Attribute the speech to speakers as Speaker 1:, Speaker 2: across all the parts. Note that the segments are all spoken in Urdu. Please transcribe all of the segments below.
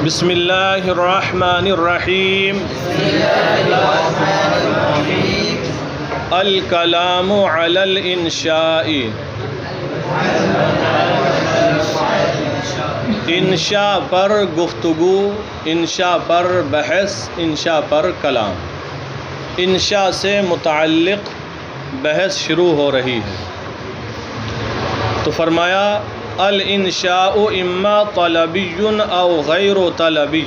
Speaker 1: بسم اللہ الرحمن الرحیم الکلام علی الانشاء، انشاء پر گفتگو، انشاء پر بحث، انشاء پر کلام۔ انشاء سے متعلق بحث شروع ہو رہی ہے، تو فرمایا الانشاء اما طلبی او غیر طلبی۔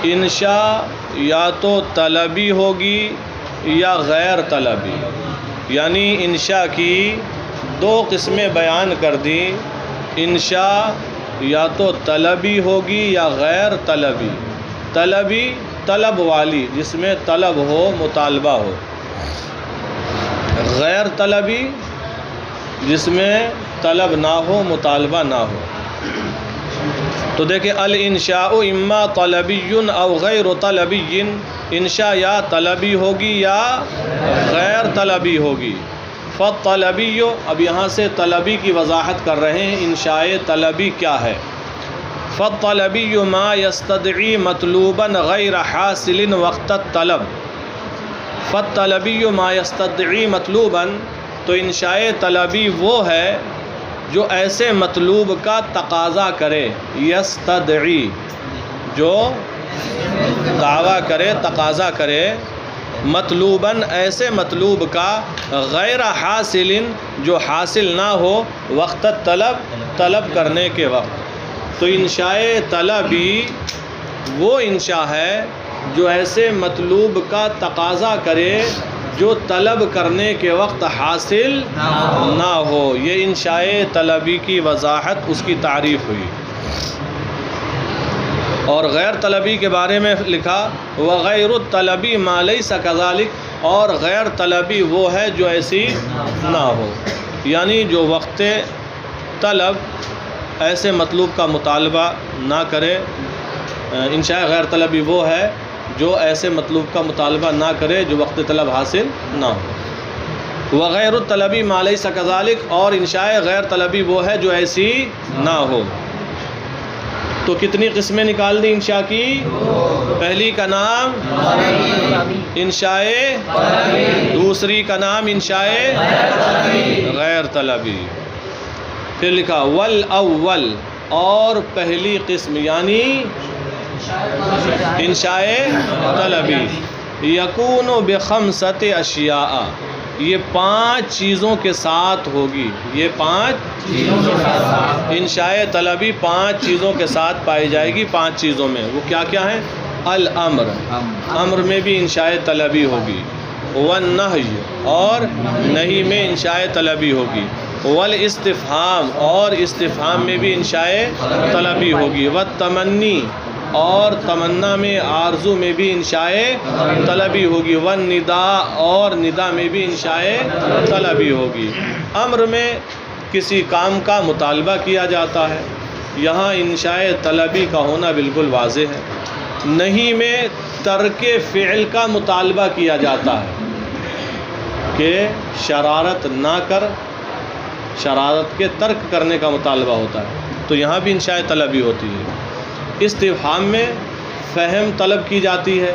Speaker 1: انشاء یا تو طلبی ہوگی یا غیر طلبی، یعنی انشاء کی دو قسمیں بیان کر دی۔ انشاء یا تو طلبی ہوگی یا غیر طلبی۔ طلبی طلب والی، جس میں طلب ہو، مطالبہ ہو۔ غیر طلبی جس میں طلب نہ ہو، مطالبہ نہ ہو۔ تو دیکھیں الانشاء اما طلبی او غیر طلبی، انشاء یا طلبی ہوگی یا غیر طلبی ہوگی۔ فالطلبی، اب یہاں سے طلبی کی وضاحت کر رہے ہیں، انشاء طلبی کیا ہے۔ فالطلبی ما یستدعی مطلوبا غیر حاصل وقت الطلب۔ فالطلبی ما یستدعی مطلوبا، تو انشاء طلبی وہ ہے جو ایسے مطلوب کا تقاضا کرے۔ یستدعی، جو دعویٰ کرے، تقاضا کرے، مطلوباً، ایسے مطلوب کا، غیر حاصل، جو حاصل نہ ہو، وقت طلب کرنے کے وقت۔ تو انشاء طلبی وہ انشاء ہے جو ایسے مطلوب کا تقاضا کرے جو طلب کرنے کے وقت حاصل نہ ہو۔ یہ انشاء طلبی کی وضاحت، اس کی تعریف ہوئی۔ اور غیر طلبی کے بارے میں لکھا وغیر الطلبی ما لیس کذالک، اور غیر طلبی وہ ہے جو ایسی نہ ہو، یعنی جو وقت طلب ایسے مطلوب کا مطالبہ نہ کرے۔ انشاء غیر طلبی وہ ہے جو ایسے مطلوب کا مطالبہ نہ کرے جو وقت طلب حاصل نہ ہو۔ وغیر الطلبی ما لیس کذالک، اور انشاء غیر طلبی وہ ہے جو ایسی نہ ہو۔ تو کتنی قسمیں نکال دی انشاء کی؟ پہلی کا نام انشاء، دوسری کا نام انشاء غیر طلبی۔ پھر لکھا والاول، اور پہلی قسم یعنی انشاء طلبی، یکون بخمسۃ اشیاء، یہ 5 چیزوں کے ساتھ ہوگی۔ یہ 5 انشاء طلبی 5 چیزوں کے ساتھ پائی جائے گی۔ 5 چیزوں میں وہ کیا کیا ہیں؟ الامر، امر میں بھی انشاء طلبی ہوگی۔ والنہی، اور نہی میں انشاء طلبی ہوگی۔ والاستفہام، اور استفہام میں بھی انشاء طلبی ہوگی۔ والتمنی، اور تمنا میں، آرزو میں بھی انشاء طلبی ہوگی۔ والنداء، اور ندا میں بھی انشاء طلبی ہوگی۔ امر میں کسی کام کا مطالبہ کیا جاتا ہے، یہاں انشاء طلبی کا ہونا بالکل واضح ہے۔ نہیں میں ترک فعل کا مطالبہ کیا جاتا ہے کہ شرارت نہ کر، شرارت کے ترک کرنے کا مطالبہ ہوتا ہے، تو یہاں بھی انشاء طلبی ہوتی ہے۔ استفہام میں فہم طلب کی جاتی ہے،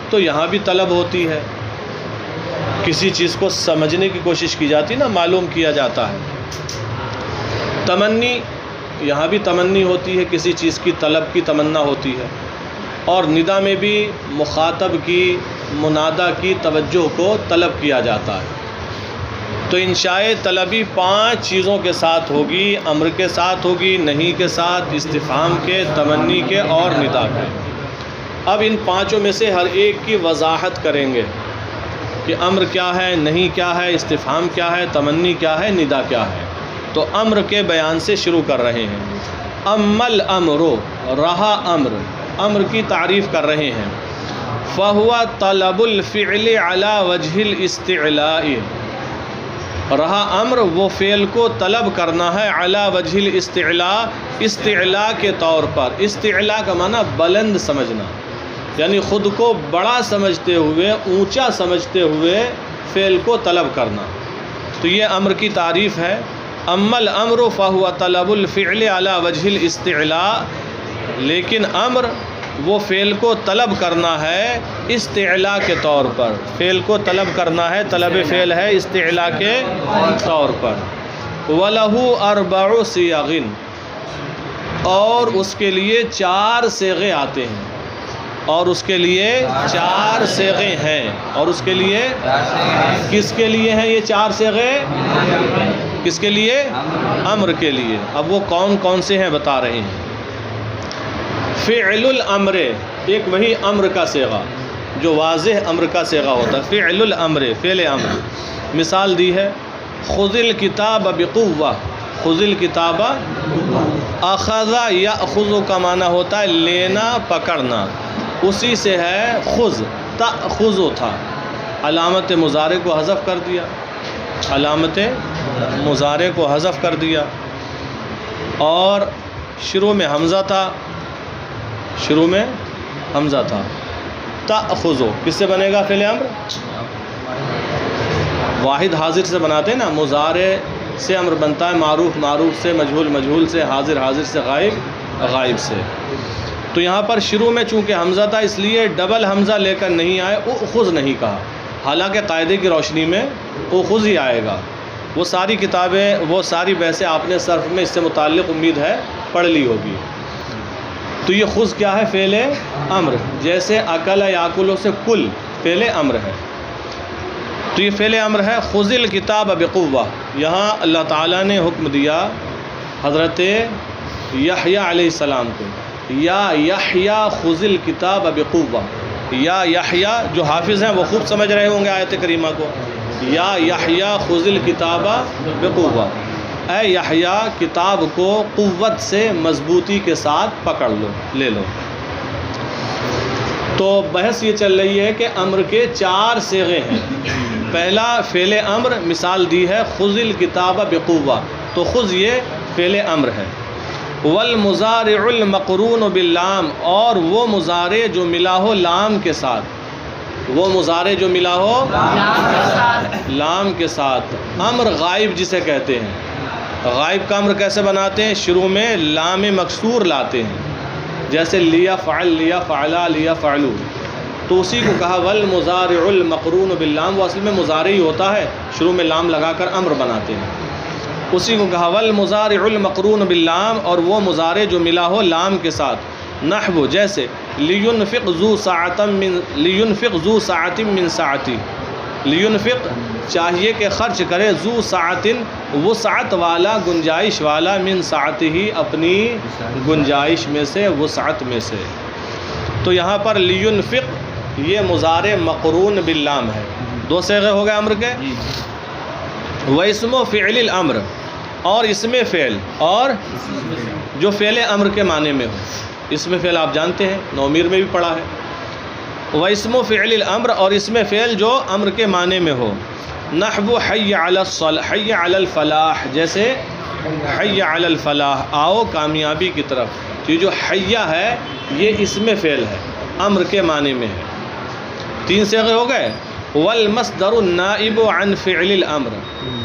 Speaker 1: تو یہاں بھی طلب ہوتی ہے۔ کسی چیز کو سمجھنے کی کوشش کی جاتی ہے نا، معلوم کیا جاتا ہے۔ تمنی، یہاں بھی تمنی ہوتی ہے، کسی چیز کی طلب کی تمنا ہوتی ہے۔ اور ندا میں بھی مخاطب کی، منادہ کی توجہ کو طلب کیا جاتا ہے۔ تو انشاء طلبی 5 چیزوں کے ساتھ ہوگی، امر کے ساتھ ہوگی، نہیں کے ساتھ، استفہام کے، تمنی کے اور ندا کے۔ اب ان 5 میں سے ہر ایک کی وضاحت کریں گے کہ امر کیا ہے، نہیں کیا ہے، استفہام کیا ہے، تمنی کیا ہے، ندا کیا ہے۔ تو امر کے بیان سے شروع کر رہے ہیں۔ اما الامر، رہا امر، امر کی تعریف کر رہے ہیں۔ فَهُوَ طَلَبُ الْفِعْلِ عَلَى وَجْهِ الْإِسْتِعْلَاءِ، رہا امر وہ فعل کو طلب کرنا ہے، علی وجہ الاستعلاء، استعلاء کے طور پر۔ استعلاء کا معنی بلند سمجھنا، یعنی خود کو بڑا سمجھتے ہوئے، اونچا سمجھتے ہوئے فعل کو طلب کرنا۔ تو یہ امر کی تعریف ہے۔ اما الامر فهو طلب الفعل علی وجہ الاستعلاء، لیکن امر وہ فعل کو طلب کرنا ہے استعلاء کے طور پر، فعل کو طلب کرنا ہے، طلب فعل ہے استعلاء کے طور پر۔ وَلَهُ أَرْبَعُ صِيَغٍ، اور اس کے لیے 4 صیغے آتے ہیں، اور اس کے لیے 4 صیغے ہیں، اور اس کے لیے کس کے لیے ہیں یہ 4 صیغے؟ کس کے لیے؟ امر کے لیے۔ اب وہ کون کون سے ہیں بتا رہے ہیں۔ فعل الامر، ایک وہی امر کا صیغہ جو واضح امر کا صیغہ ہوتا ہے، فعل الامر، فعل امر۔ مثال دی ہے خذ الکتاب بقوہ، خذ الکتاب، اخذ یاخذ کا معنی ہوتا ہے لینا پکڑنا، اسی سے ہے خذ، تأخذ تھا، علامت مضارع کو حذف کر دیا، علامت مضارع کو حذف کر دیا، اور شروع میں حمزہ تھا، شروع میں حمزہ تھا۔ تأخذ کس سے بنے گا فعل امر؟ واحد حاضر سے بناتے ہیں نا، مضارع سے امر بنتا ہے، معروف معروف سے، مجہول مجہول سے، حاضر حاضر سے، غائب غائب سے۔ تو یہاں پر شروع میں چونکہ حمزہ تھا اس لیے ڈبل حمزہ لے کر نہیں آئے، اخذ نہیں کہا، حالانکہ قاعدے کی روشنی میں اخذ ہی آئے گا۔ وہ ساری کتابیں، وہ ساری بحثیں آپ نے صرف میں اس سے متعلق امید ہے پڑھ لی ہوگی۔ تو یہ خذ کیا ہے؟ فعل امر، جیسے اکل یاکلو سے کل فعل امر ہے، تو یہ فعل امر ہے۔ خذ الکتاب بقوہ، یہاں اللہ تعالیٰ نے حکم دیا حضرت یحییٰ علیہ السلام کو، یا یحییٰ خذ الکتاب بقوہ، یا یحییٰ جو حافظ ہیں وہ خوب سمجھ رہے ہوں گے آیت کریمہ کو، یا یحییٰ خذ الکتاب بقوہ، اے یحییٰ کتاب کو قوت سے، مضبوطی کے ساتھ پکڑ لو، لے لو۔ تو بحث یہ چل رہی ہے کہ امر کے 4 صیغے ہیں۔ پہلا فعل امر، مثال دی ہے خذ الکتاب بقوہ، تو خذ یہ فعل امر ہے۔ والمضارع المقرون باللام، اور وہ مضارع جو ملا ہو لام کے ساتھ، وہ مضارع جو ملا ہو لام کے ساتھ۔ امر غائب جسے کہتے ہیں، غائب کا امر کیسے بناتے ہیں؟ شروع میں لام مکسور لاتے ہیں، جیسے لیفعل، لیفعلا، لیفعلوا، تو اسی کو کہا والمضارع المقرون باللام، وہ اصل میں مضارع ہی ہوتا ہے، شروع میں لام لگا کر امر بناتے ہیں، اسی کو کہا والمضارع المقرون باللام، اور وہ مضارع جو ملا ہو لام کے ساتھ۔ نحو جیسے لینفق ذو سعۃ من سعتی، لینفق چاہیے کہ خرچ کرے، ذو سعۃ وسعت والا، گنجائش والا، من سعتہ اپنی گنجائش میں سے، وسعت میں سے۔ تو یہاں پر لینفق یہ مضارع مقرون باللام ہے، 2 صیغے ہو گئے امر کے۔ واسم فعل الامر، اور اسم فعل، اور جو فعل امر کے معنی میں ہو، اسم فعل آپ جانتے ہیں، نومیر میں بھی پڑھا ہے۔ واسم فعل الامر، اور اسم فعل جو امر کے معنی میں ہو۔ نحو حی علی الصلاح، حی علی الفلاح، جیسے حی علی الفلاح، آؤ کامیابی کی طرف۔ یہ جو حیہ ہے یہ اسم فعل ہے، امر کے معنی میں ہے۔ 3 صیغے ہو گئے۔ والمصدر النائب عن فعل الامر،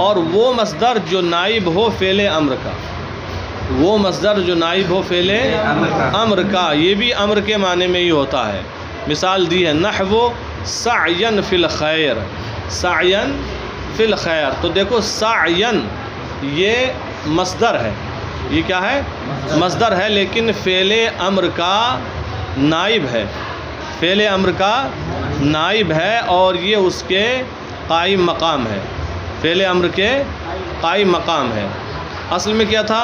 Speaker 1: اور وہ مصدر جو نائب ہو فعل امر کا، وہ مصدر جو نائب ہو فعل امر کا، یہ بھی امر کے معنی میں ہی ہوتا ہے۔ مثال دی ہے نحو سعین فی الخیر، سعین فی الخیر، تو دیکھو سعین یہ مصدر ہے، یہ کیا ہے؟ مصدر ہے، لیکن فعل امر کا نائب ہے، فعل امر کا نائب ہے، اور یہ اس کے قائم مقام ہے، فعل امر کے قائم مقام ہے۔ اصل میں کیا تھا؟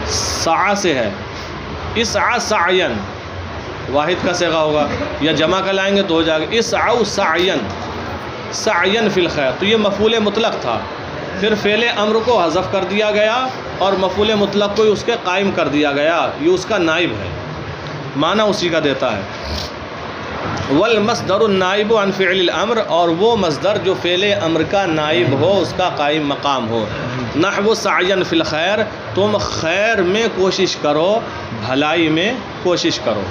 Speaker 1: سعی سے ہے، اسعى سعین، واحد کا صیغہ ہوگا، یا جمع کا لائیں گے تو ہو جائے گا اسعوا سعین، سعین فی الخیر، تو یہ مفعول مطلق تھا، پھر فعل امر کو حذف کر دیا گیا اور مفعول مطلق کو اس کے قائم کر دیا گیا، یہ اس کا نائب ہے، معنی اسی کا دیتا ہے۔ والمصدر النائب عن فعل الامر، اور وہ مصدر جو فعل امر کا نائب ہو، اس کا قائم مقام ہو۔ نحو سعین فی الخیر، تم خیر میں کوشش کرو، بھلائی میں کوشش کرو۔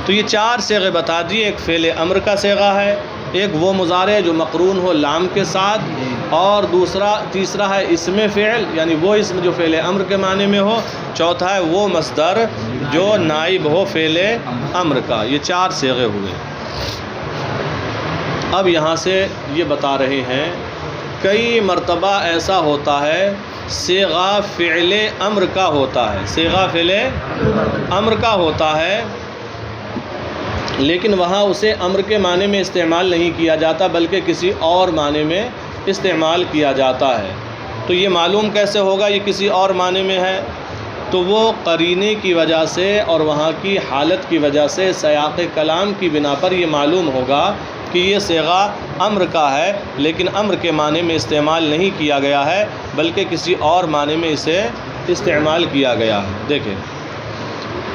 Speaker 1: تو یہ 4 صیغے بتا دیے، ایک فعل امر کا صیغہ ہے، ایک وہ مضارع جو مقرون ہو لام کے ساتھ، اور تیسرا ہے اسم فعل، یعنی وہ اسم جو فعل امر کے معنی میں ہو، چوتھا ہے وہ مصدر جو نائب ہو فعل امر کا۔ یہ 4 صیغے ہوئے۔ اب یہاں سے یہ بتا رہے ہیں کئی مرتبہ ایسا ہوتا ہے صیغہ فعل امر کا ہوتا ہے، صیغہ فعل امر کا ہوتا ہے، لیکن وہاں اسے امر کے معنی میں استعمال نہیں کیا جاتا بلکہ کسی اور معنی میں استعمال کیا جاتا ہے۔ تو یہ معلوم کیسے ہوگا یہ کسی اور معنی میں ہے؟ تو وہ قرینے کی وجہ سے اور وہاں کی حالت کی وجہ سے سیاق کلام کی بنا پر یہ معلوم ہوگا کہ یہ صیغہ امر کا ہے، لیکن امر کے معنی میں استعمال نہیں کیا گیا ہے بلکہ کسی اور معنی میں اسے استعمال کیا گیا ہے۔ دیکھیں،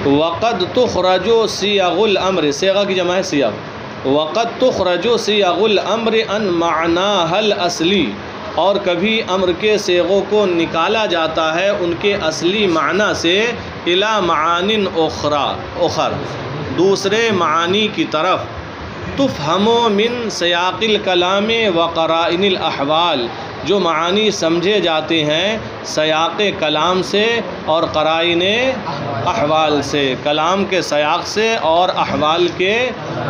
Speaker 1: وقد تخرج صیغ الامر، صیغہ کی جمع ہے صیغ، وقد تخرج صیغ الامر عن معناها الاصلی، اور کبھی امر کے صیغوں کو نکالا جاتا ہے ان کے اصلی معنی سے الی معان اخر، دوسرے معانی کی طرف، تفہم من سیاق الکلام و قرائن الاحوال، جو معانی سمجھے جاتے ہیں سیاق کلام سے اور قرائن احوال سے، کلام کے سیاق سے اور احوال کے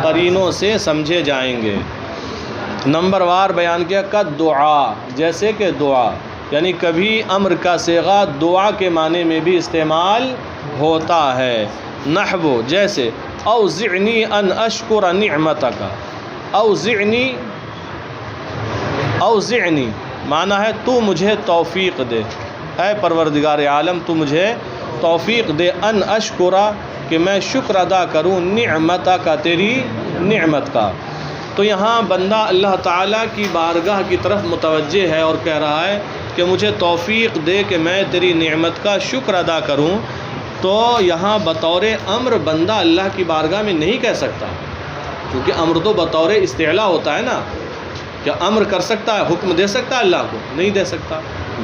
Speaker 1: قرینوں سے سمجھے جائیں گے۔ نمبر وار بیان کیا، قد دعا، جیسے کہ دعا، یعنی کبھی امر کا صیغہ دعا کے معنی میں بھی استعمال ہوتا ہے۔ نحو، جیسے اوزعنی ان اشکر نعمتک، اوزعنی معنی ہے تو مجھے توفیق دے، اے پروردگار عالم تو مجھے توفیق دے، ان اشکرا کہ میں شکر ادا کروں، نعمتک کا تیری نعمت کا۔ تو یہاں بندہ اللہ تعالیٰ کی بارگاہ کی طرف متوجہ ہے اور کہہ رہا ہے کہ مجھے توفیق دے کہ میں تیری نعمت کا شکر ادا کروں۔ تو یہاں بطور امر بندہ اللہ کی بارگاہ میں نہیں کہہ سکتا، کیونکہ امر تو بطور استعلاء ہوتا ہے نا، کیا امر کر سکتا ہے، حکم دے سکتا ہے اللہ کو؟ نہیں دے سکتا،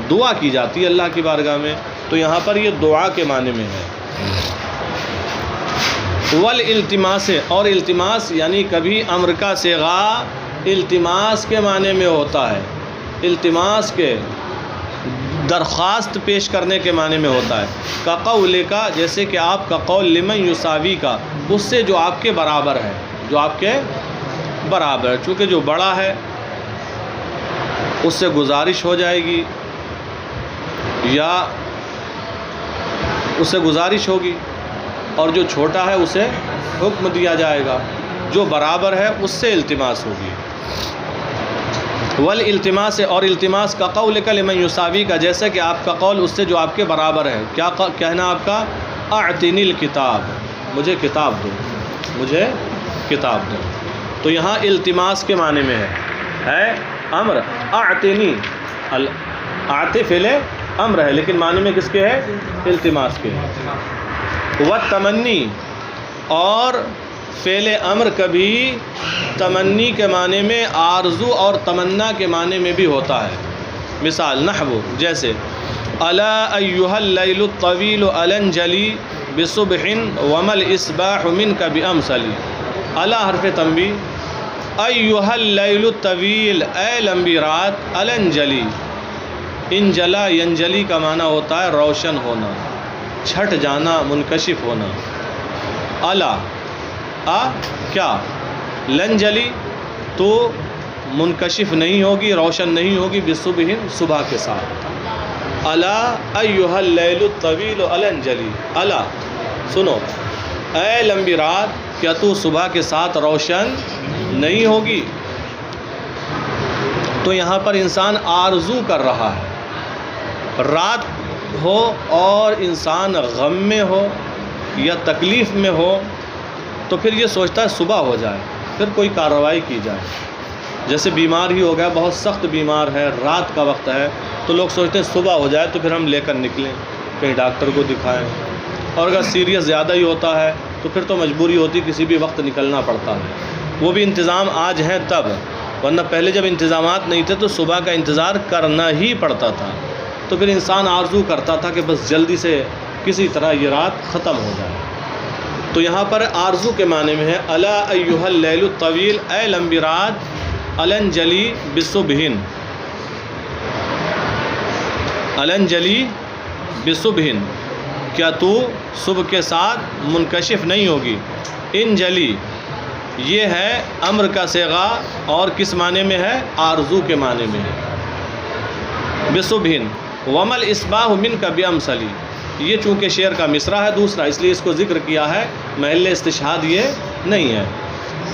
Speaker 1: دعا کی جاتی ہے اللہ کی بارگاہ میں، تو یہاں پر یہ دعا کے معنی میں ہے۔ والالتماس، اور التماس یعنی کبھی امر کا صیغہ التماس کے معنی میں ہوتا ہے، التماس کے درخواست پیش کرنے کے معنی میں ہوتا ہے۔ کا قول کا، جیسے کہ آپ کا قول، لمن یساوی کا، اس سے جو آپ کے برابر ہے، جو آپ کے برابر ہے، چونکہ جو بڑا ہے اس سے گزارش ہو جائے گی یا اس سے گزارش ہوگی، اور جو چھوٹا ہے اسے حکم دیا جائے گا، جو برابر ہے اس سے التماس ہوگی۔ والالتماس، اور التماس کا قول کا لمن یساوی کا، جیسا کہ آپ کا قول اس سے جو آپ کے برابر ہے، کیا کہنا آپ کا، اعطنی الکتاب، مجھے کتاب دو، مجھے کتاب دو۔ تو یہاں التماس کے معنی میں ہے امر، اعطنی، اعط فعل امر ہے لیکن معنی میں کس کے ہے، التماس کے۔ والتمنی، اور فعل امر کبھی تمنی کے معنی میں، آرزو اور تمنا کے معنی میں بھی ہوتا ہے۔ مثال، نحو، جیسے الا ایھا اللیل الطویل النجلی بصبح وما الاصباح منک بامثلی، الا حرف تنبیہ، ایھا اللیل الطویل، اے لمبی رات، النجلی، انجلا ینجلی کا معنی ہوتا ہے روشن ہونا، چھٹ جانا، منکشف ہونا۔ الا، کیا، لن جلی، تو منکشف نہیں ہوگی، روشن نہیں ہوگی، بصبح، صبح کے ساتھ۔ الا ایھا اللیل الطویل النجلی، الا، سنو، اے لمبی رات، کیا تو صبح کے ساتھ روشن نہیں ہوگی؟ تو یہاں پر انسان آرزو کر رہا ہے، رات ہو اور انسان غم میں ہو یا تکلیف میں ہو تو پھر یہ سوچتا ہے صبح ہو جائے، پھر کوئی کارروائی کی جائے۔ جیسے بیمار ہی ہو گیا، بہت سخت بیمار ہے، رات کا وقت ہے، تو لوگ سوچتے ہیں صبح ہو جائے تو پھر ہم لے کر نکلیں، کہیں ڈاکٹر کو دکھائیں، اور اگر سیریس زیادہ ہی ہوتا ہے تو پھر تو مجبوری ہوتی، کسی بھی وقت نکلنا پڑتا ہے۔ وہ بھی انتظام آج ہیں تب، ورنہ پہلے جب انتظامات نہیں تھے تو صبح کا انتظار کرنا ہی پڑتا تھا، تو پھر انسان آرزو کرتا تھا کہ بس جلدی سے کسی طرح یہ رات ختم ہو جائے۔ تو یہاں پر آرزو کے معنی میں ہے الا ایھا اللیل الطویل، اے لمبی رات، النجلی بصبح، النجلی بصبح، کیا تو صبح کے ساتھ منکشف نہیں ہوگی؟ انجلی یہ ہے امر کا صیغہ اور کس معنی میں ہے؟ آرزو کے معنی میں ہے۔ بصبح ومل اصباح منک بامثلی، یہ چونکہ شعر کا مصرع ہے دوسرا اس لیے اس کو ذکر کیا ہے، محل استشہاد یہ نہیں ہے۔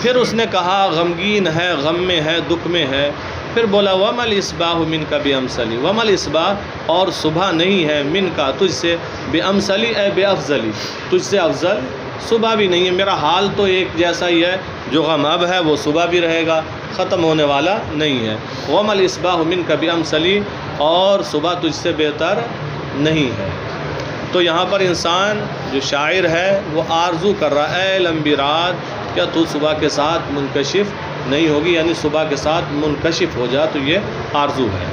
Speaker 1: پھر اس نے کہا غمگین ہے، غم میں ہے، دکھ میں ہے، پھر بولا ومل اصباح منک بامثلی، ومل اصباح اور صبح نہیں ہے منکا تجھ سے، بامثلی اے بے افضلی، تجھ سے افضل صبح بھی نہیں ہے، میرا حال تو ایک جیسا ہی ہے، جو غم اب ہے وہ صبح بھی رہے گا، ختم ہونے والا نہیں ہے۔ ومل اصباح منک بامثلی، اور صبح تجھ سے بہتر نہیں ہے۔ تو یہاں پر انسان جو شاعر ہے وہ آرزو کر رہا ہے، اے لمبی رات کیا تو صبح کے ساتھ منکشف نہیں ہوگی، یعنی صبح کے ساتھ منکشف ہو جا، تو یہ آرزو ہے۔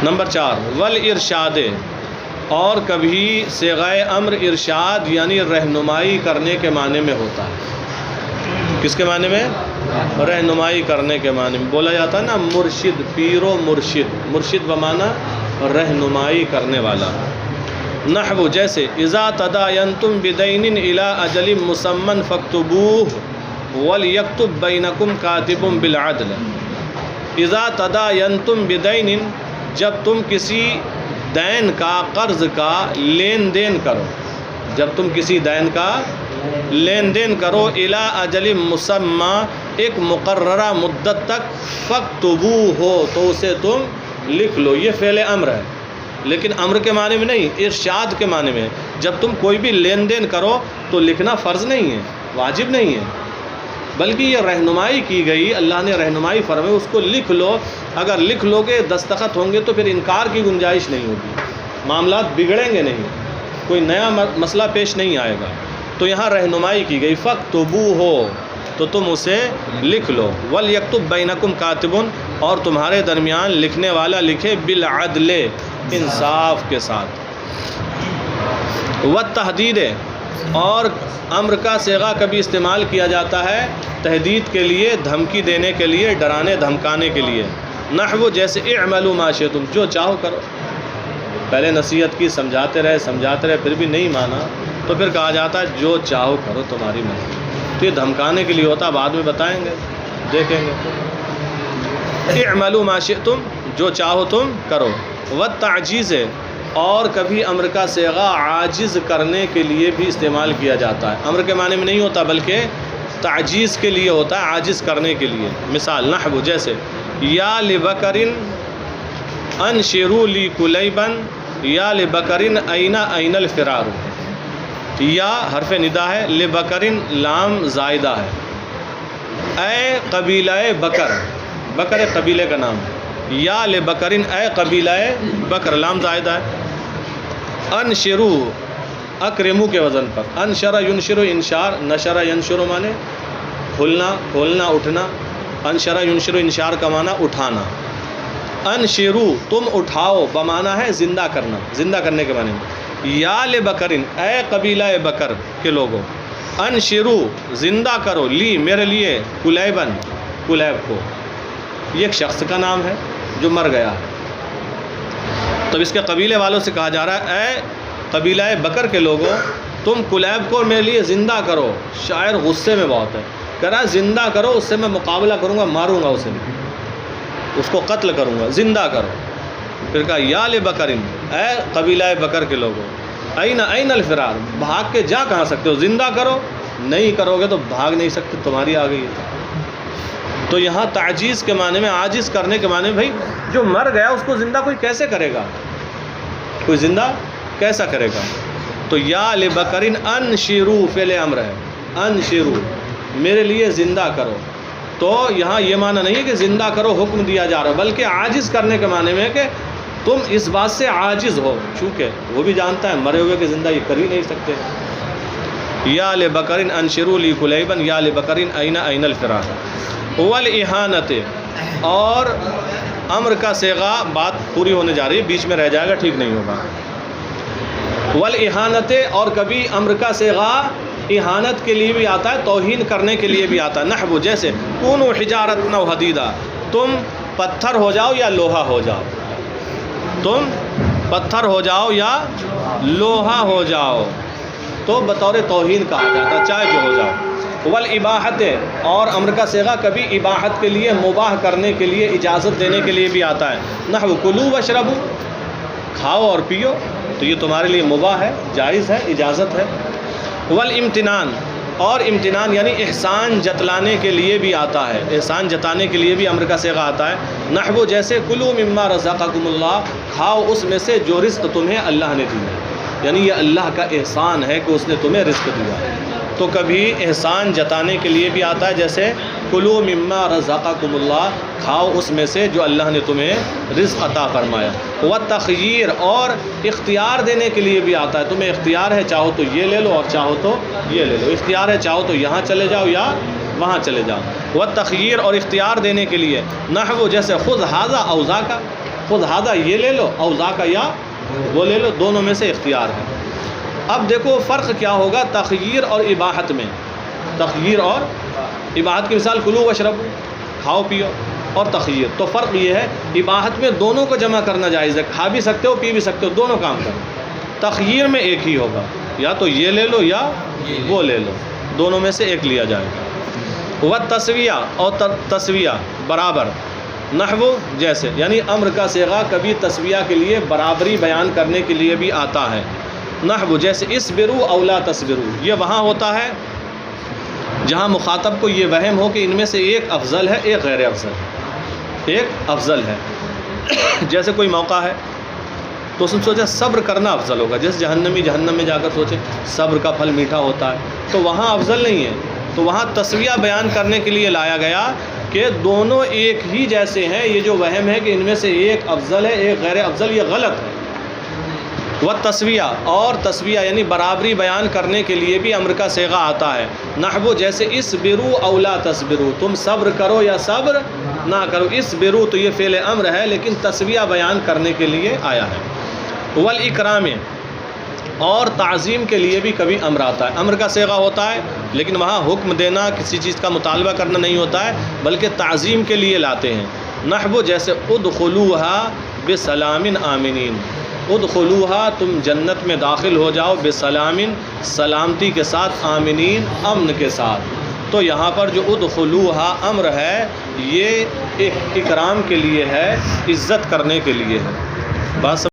Speaker 1: نمبر 4 والارشاد، اور کبھی صیغہ امر ارشاد یعنی رہنمائی کرنے کے معنی میں ہوتا ہے۔ کس کے معنی میں؟ رہنمائی کرنے کے معنی میں بولا جاتا ہے نا مرشد، پیر و مرشد، مرشد بمعنی رہنمائی کرنے والا۔ نحو جیسے اذا تداینتم بدین الی اجل مسمى فاکتبوہ ولیکتب بینکم کاتب بالعدل۔ اذا تداینتم بدین، جب تم کسی دین کا، قرض کا لین دین کرو، جب تم کسی دین کا لین دین کرو، الی اجل مسمى ایک مقررہ مدت تک، فاکتبوہ تو اسے تم لکھ لو۔ یہ فعل امر ہے لیکن امر کے معنی میں نہیں، ارشاد کے معنی میں۔ جب تم کوئی بھی لین دین کرو تو لکھنا فرض نہیں ہے، واجب نہیں ہے، بلکہ یہ رہنمائی کی گئی، اللہ نے رہنمائی فرمائی، اس کو لکھ لو۔ اگر لکھ لو گے، دستخط ہوں گے تو پھر انکار کی گنجائش نہیں ہوگی، معاملات بگڑیں گے نہیں، کوئی نیا مسئلہ پیش نہیں آئے گا۔ تو یہاں رہنمائی کی گئی، فاکتبوہ تو تم اسے لکھ لو، ولیکتب بینکم کاتب اور تمہارے درمیان لکھنے والا لکھے، بالعدل انصاف کے ساتھ۔ والتحدید، اور امر کا صیغہ کبھی استعمال کیا جاتا ہے تحدید کے لیے، دھمکی دینے کے لیے، ڈرانے دھمکانے کے لیے۔ نحو جیسے اعملوا ما شئتم، جو چاہو کرو۔ پہلے نصیحت کی، سمجھاتے رہے پھر بھی نہیں مانا، تو پھر کہا جاتا ہے جو چاہو کرو، تمہاری مرضی۔ تو یہ دھمکانے کے لیے ہوتا، بعد میں بتائیں گے، دیکھیں گے۔ اعملوا ما شئتم، جو چاہو تم کرو۔ والتعجیز، اور کبھی امر کا صیغہ عاجز کرنے کے لیے بھی استعمال کیا جاتا ہے، امر کے معنی میں نہیں ہوتا بلکہ تعجیز کے لیے ہوتا ہے، عاجز کرنے کے لیے۔ مثال نحو جیسے یا لبکرن انشروا لی کلیبا، یا لبکرن این الفرار، یا حرف ندا ہے، لبکرن لام زائدہ ہے، اے قبیلہ بکر، بکر قبیلے کا نام ہے، یا لبکرن اے قبیلہ بکر، لام زائدہ ہے۔ انشرو اکرمو کے وزن پر، انشر ینشر انشار، نشر ینشر مانے کھلنا، کھولنا، اٹھنا، انشر ینشر انشار کا معنی اٹھانا۔ انشرو تم اٹھاؤ بمعنی ہے زندہ کرنا، زندہ کرنے کے معنی میں۔ یا لبکرن اے قبیلہ بکر کے لوگوں، انشرو زندہ کرو، لی میرے لیے، کلیبن کلیب کو، یہ ایک شخص کا نام ہے جو مر گیا ہے، تب اس کے قبیلے والوں سے کہا جا رہا ہے اے قبیلہ بکر کے لوگوں تم کلیب کو میرے لیے زندہ کرو۔ شاعر غصے میں بہت ہے، کہہ رہا ہے زندہ کرو، اس سے میں مقابلہ کروں گا، ماروں گا اسے، اس کو قتل کروں گا، زندہ کرو۔ پھر کہا یا لبکرن اے قبیلہ بکر کے لوگوں، این الفرار بھاگ کے جا کہاں سکتے ہو، زندہ کرو، نہیں کرو گے تو بھاگ نہیں سکتے، تمہاری آ گئی ہے۔ تو یہاں تعجیز کے معنی میں، عاجز کرنے کے معنی میں، بھائی جو مر گیا اس کو زندہ کوئی کیسے کرے گا، کوئی زندہ کیسا کرے گا؟ تو یا لبکرن انشرو فعل امر ہے، انشرو میرے لیے زندہ کرو۔ تو یہاں یہ معنی نہیں ہے کہ زندہ کرو حکم دیا جا رہا، بلکہ عاجز کرنے کے معنی میں ہے کہ تم اس بات سے عاجز ہو، چونکہ وہ بھی جانتا ہے مرے ہوئے کہ زندہ یہ کر ہی نہیں سکتے۔ یا لبکرن انشرو لی کلیبا، یا لبکرن این الفرار۔ والاہانت، اور امر کا صیغہ، بات پوری ہونے جا رہی ہے، بیچ میں رہ جائے گا ٹھیک نہیں ہوگا۔ والاہانت، اور کبھی امر کا صیغہ اہانت کے لیے بھی آتا ہے، توہین کرنے کے لیے بھی آتا ہے۔ نحو جیسے کونوا حجارۃ او حدیدا، تم پتھر ہو جاؤ یا لوہا ہو جاؤ، تم پتھر ہو جاؤ یا لوہا ہو جاؤ، تو بطور توہین کہا جاتا ہے، چاہے جو ہو جاؤ۔ والاباحت، اور امر کا صیغہ کبھی اباحت کے لیے، مباح کرنے کے لیے، اجازت دینے کے لیے بھی آتا ہے۔ نحو کلوا واشربوا، کھاؤ اور پیو، تو یہ تمہارے لیے مباح ہے، جائز ہے، اجازت ہے۔ والامتنان، اور امتنان یعنی احسان جتلانے کے لیے بھی آتا ہے، احسان جتانے کے لیے بھی امر کا صیغہ آتا ہے۔ نحو جیسے کلوا مما رزقکم اللہ، کھاؤ اس میں سے جو رزق تمہیں اللہ نے دیا، یعنی یہ اللہ کا احسان ہے کہ اس نے تمہیں رزق دیا، تو کبھی احسان جتانے کے لیے بھی آتا ہے، جیسے کلوا مما رزقکم اللہ، کھاؤ اس میں سے جو اللہ نے تمہیں رزق عطا فرمایا۔ والتخییر، اور اختیار دینے کے لیے بھی آتا ہے، تمہیں اختیار ہے، چاہو تو یہ لے لو اور چاہو تو یہ لے لو، اختیار ہے، چاہو تو یہاں چلے جاؤ یا وہاں چلے جاؤ۔ والتخییر، اور اختیار دینے کے لیے، نحو جیسے خذ ھذا او ذاک، خذ ھذا یہ لے لو، او ذاک یا وہ لے لو، دونوں میں سے اختیار ہے۔ اب دیکھو فرق کیا ہوگا تخییر اور اباحت میں۔ تخییر اور اباحت کی مثال کلوا واشربوا، کھاؤ پیو، اور تخییر، تو فرق یہ ہے اباحت میں دونوں کو جمع کرنا جائز ہے، کھا بھی سکتے ہو پی بھی سکتے ہو، دونوں کام کرو۔ تخییر میں ایک ہی ہوگا، یا تو یہ لے لو یا وہ لے لو، دونوں میں سے ایک لیا جائے گا۔ والتسویہ، اور تسویہ برابر، نحو جیسے، یعنی امر کا صیغہ کبھی تسویہ کے لیے، برابری بیان کرنے کے لیے بھی آتا ہے۔ نحو جیسے اصبروا او لا تصبروا، یہ وہاں ہوتا ہے جہاں مخاطب کو یہ وہم ہو کہ ان میں سے ایک افضل ہے، ایک غیر افضل، ایک افضل ہے۔ جیسے کوئی موقع ہے تو اس نے سوچا صبر کرنا افضل ہوگا، جیسے جہنمی جہنم میں جا کر سوچے صبر کا پھل میٹھا ہوتا ہے، تو وہاں افضل نہیں ہے، تو وہاں تسویہ بیان کرنے کے لیے لایا گیا کہ دونوں ایک ہی جیسے ہیں، یہ جو وہم ہے کہ ان میں سے ایک افضل ہے ایک غیر افضل، یہ غلط ہے۔ والتسویہ، اور تسویہ یعنی برابری بیان کرنے کے لیے بھی امر کا صیغہ آتا ہے۔ نحو جیسے اصبروا او لا تصبروا، تم صبر کرو یا صبر نہ کرو، اصبروا تو یہ فعل امر ہے لیکن تسویہ بیان کرنے کے لیے آیا ہے۔ والاکرام، اور تعظیم کے لیے بھی کبھی امر آتا ہے، امر کا صیغہ ہوتا ہے لیکن وہاں حکم دینا، کسی چیز کا مطالبہ کرنا نہیں ہوتا ہے بلکہ تعظیم کے لیے لاتے ہیں۔ نحو جیسے ادخلوها بسلام آمنین، ادخلوها تم جنت میں داخل ہو جاؤ، بسلام سلامتی کے ساتھ، آمنین امن کے ساتھ، تو یہاں پر جو ادخلوها امر ہے یہ اکرام کے لیے ہے، عزت کرنے کے لیے ہے۔ بات